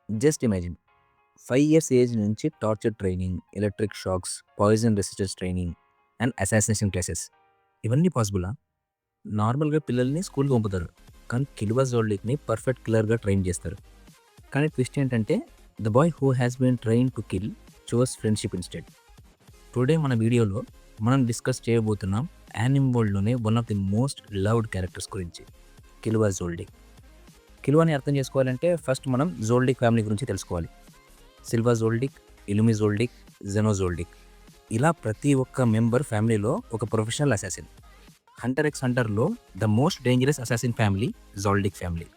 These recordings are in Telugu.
జస్ట్ ఇమాజిన్ 5 ఇయర్స్ ఏజ్ నుంచి torture training, electric shocks, poison resistance training and assassination classes ఇవన్నీ పాసిబులా? నార్మల్‌గా పిల్లల్ని స్కూల్‌కి పంపుతారు. కానీ కిల్వా జోల్డిక్‌ని పర్ఫెక్ట్ కిల్లర్‌గా ట్రైన్ చేస్తారు. కానీ ట్విస్ట్ ఏంటంటే the boy who has been trained to kill chose friendship instead. Today మన వీడియోలో మనం డిస్కస్ చేయబోతున్నాం యానిమ్ వరల్డ్‌లోనే one of the most loved characters గురించి, కిల్వా జోల్డిక్. కిల్వాని అర్థం చేసుకోవాలంటే ఫస్ట్ మనం జోల్డిక్ ఫ్యామిలీ గురించి తెలుసుకోవాలి. సిల్వా జోల్డిక్, ఇలుమి జోల్డిక్, జెనో జోల్డిక్, ఇలా ప్రతి ఒక్క మెంబర్ ఫ్యామిలీలో ఒక ప్రొఫెషనల్ అసాసిన్. హంటర్ ఎక్స్ హంటర్లో the most dangerous assassin family Zoldyck family.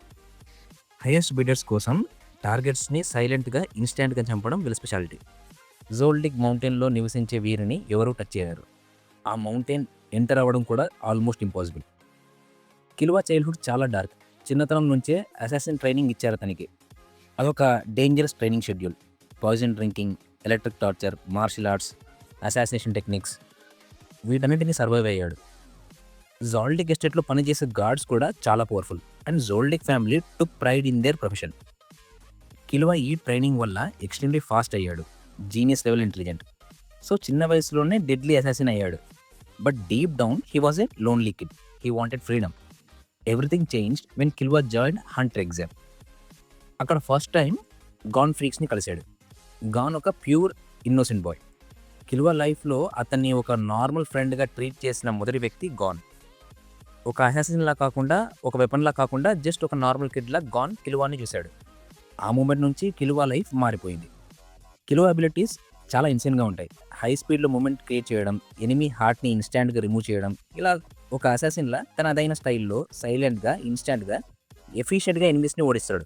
Highest bidders కోసం టార్గెట్స్ని సైలెంట్గా ఇన్స్టాంట్గా చంపడం వీళ్ళ స్పెషాలిటీ. జోల్డిక్ మౌంటైన్లో నివసించే వీరిని ఎవరూ టచ్ చేయరు. ఆ మౌంటైన్ ఎంటర్ అవ్వడం కూడా ఆల్మోస్ట్ ఇంపాసిబుల్. కిల్వా చైల్డ్హుడ్ చాలా డార్క్. చిన్నతనం నుంచే అసాసిన్ ట్రైనింగ్ ఇచ్చారు తనకి. అదొక dangerous training schedule. Poison drinking, electric torture, martial arts, assassination techniques, వీటన్నిటిని సర్వైవ్ అయ్యాడు. జోల్డిక్ ఎస్టేట్లో పనిచేసే గార్డ్స్ కూడా చాలా powerful and Zoldyck family took pride in their profession. Killua ఈ ట్రైనింగ్ వల్ల ఎక్స్ట్రీమ్లీ ఫాస్ట్ అయ్యాడు, జీనియస్ లెవెల్ ఇంటెలిజెంట్. సో చిన్న వయసులోనే డెడ్లీ అసాసిన్ అయ్యాడు. But deep down he was a lonely kid. He wanted freedom. Everything changed when Killua joined Hunter exam. అక్కడ ఫస్ట్ టైం గాన్ ఫ్రీక్స్ని కలిశాడు. గాన్ ఒక ప్యూర్ ఇన్నోసెంట్ బాయ్. కిల్వా లైఫ్లో అతన్ని ఒక నార్మల్ ఫ్రెండ్గా ట్రీట్ చేసిన మొదటి వ్యక్తి గాన్. ఒక అసాసిన్లా కాకుండా, ఒక వెపన్లా కాకుండా జస్ట్ ఒక నార్మల్ కిడ్లా గాన్ కిల్వాని చూశాడు. ఆ మూమెంట్ నుంచి కిల్వా లైఫ్ మారిపోయింది. కిల్వా అబిలిటీస్ చాలా ఇన్సెన్గా ఉంటాయి. హై స్పీడ్లో మూమెంట్ క్రియేట్ చేయడం, ఎనిమీ హార్ట్ని ఇన్స్టాంట్గా రిమూవ్ చేయడం, ఇలా ఒక అసాసిన్లా తనదైన స్టైల్లో సైలెంట్గా, ఇన్స్టాంట్గా, ఎఫిషియెంట్గా ఎనిమీస్ని ఓడిస్తాడు.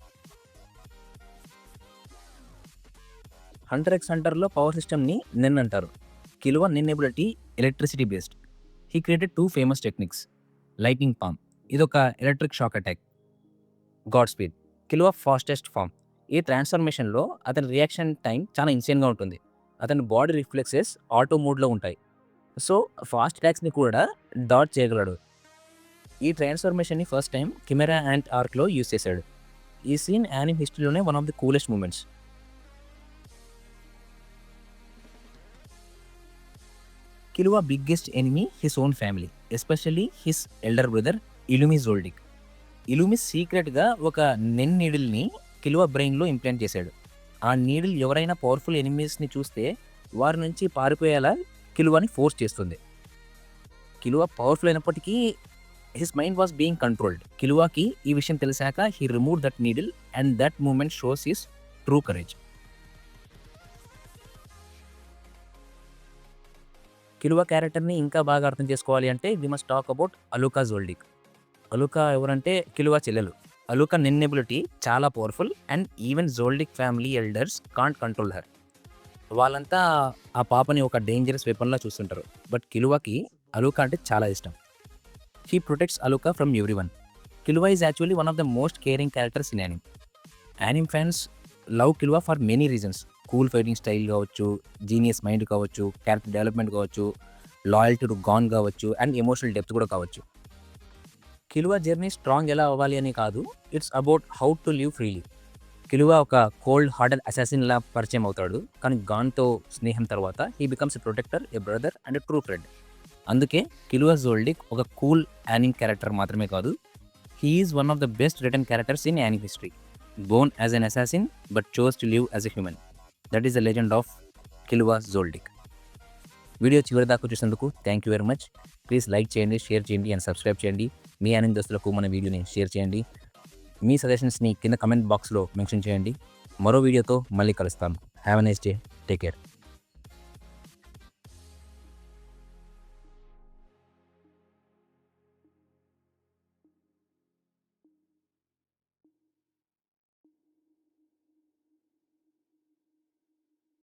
హంటర్ ఎక్స్ హంటర్లో పవర్ సిస్టమ్ని నెన్ అంటారు. Killua Nen ability electricity based. He created 2 famous techniques. Lightning palm, ఇదొక electric shock attack. Godspeed, Killua fastest form. ఈ ట్రాన్స్ఫర్మేషన్లో అతని రియాక్షన్ టైం చాలా ఇన్సేన్గా ఉంటుంది. అతని బాడీ రిఫ్లెక్సెస్ ఆటో మోడ్లో ఉంటాయి. సో ఫాస్ట్ అటాక్స్ని కూడా డాట్ చేయగలడు. ఈ ట్రాన్స్ఫర్మేషన్ని ఫస్ట్ టైం కిమెరా అండ్ ఆర్క్లో యూజ్ చేశాడు. ఈ సీన్ యానిమ్ హిస్టరీలోనే one of the coolest moments. Killua biggest enemy his own family, especially his elder brother Illumi Zoldyck. Illumi సీక్రెట్గా ఒక నెన్ నీడిల్ని కిల్వా బ్రెయిన్లో ఇంప్లాంట్ చేశాడు. ఆ నీడిల్ ఎవరైనా పవర్ఫుల్ ఎనిమీస్ని చూస్తే వారి నుంచి పారిపోయేలా కిల్వాని ఫోర్స్ చేస్తుంది. కిల్వా పవర్ఫుల్ అయినప్పటికీ his mind was being controlled. కిల్వాకి ఈ విషయం తెలిసాక he remove that needle and that moment shows his true courage. Killua క్యారెక్టర్ని ఇంకా బాగా అర్థం చేసుకోవాలి అంటే we must talk about Alluka Zoldyck. Alluka ఎవరంటే కిల్వా చెల్లెలు. అలుకా నెన్ ఎబిలిటీ చాలా powerful and even Zoldyck family elders can't control her. వాళ్ళంతా ఆ పాపని ఒక డేంజరస్ వెపన్లా చూస్తుంటారు. బట్ కిల్వాకి అలుకా అంటే చాలా ఇష్టం. He protects Alluka from everyone. Killua is actually one of the most caring characters in anime. Anime fans love Killua for many reasons. Cool fighting style కావచ్చు, జీనియస్ మైండ్ కావచ్చు, క్యారెక్టర్ డెవలప్మెంట్ కావచ్చు, లాయల్టీ టు గాన్ కావచ్చు అండ్ ఎమోషనల్ డెప్త్ కూడా కావచ్చు. కిల్వా జర్నీ స్ట్రాంగ్ ఎలా అవ్వాలి అని కాదు, it's about how to live freely. Killua ఒక కోల్డ్ హార్టెడ్ అసాసిన్లా పరిచయం అవుతాడు. కానీ గాన్తో స్నేహం తర్వాత he becomes a protector, a brother and a true friend. అందుకే కిల్వా జోల్డిక్ ఒక కూల్ యానిమ్ క్యారెక్టర్ మాత్రమే కాదు, he is one of the best written characters in anime history. Born as an assassin but chose to live as a human. That is the legend of Killua Zoldyck. Video చివరి దాకా చూసినందుకు thank you very much. Please like చేయండి, షేర్ చేయండి అండ్ సబ్స్క్రైబ్ చేయండి. మీ యానిమ్ దోస్తులకు మన వీడియోని షేర్ చేయండి. మీ సజెషన్స్ని కింద కమెంట్ బాక్స్లో మెన్షన్ చేయండి. మరో వీడియోతో మళ్ళీ కలుస్తాను. Have a nice day. Take care.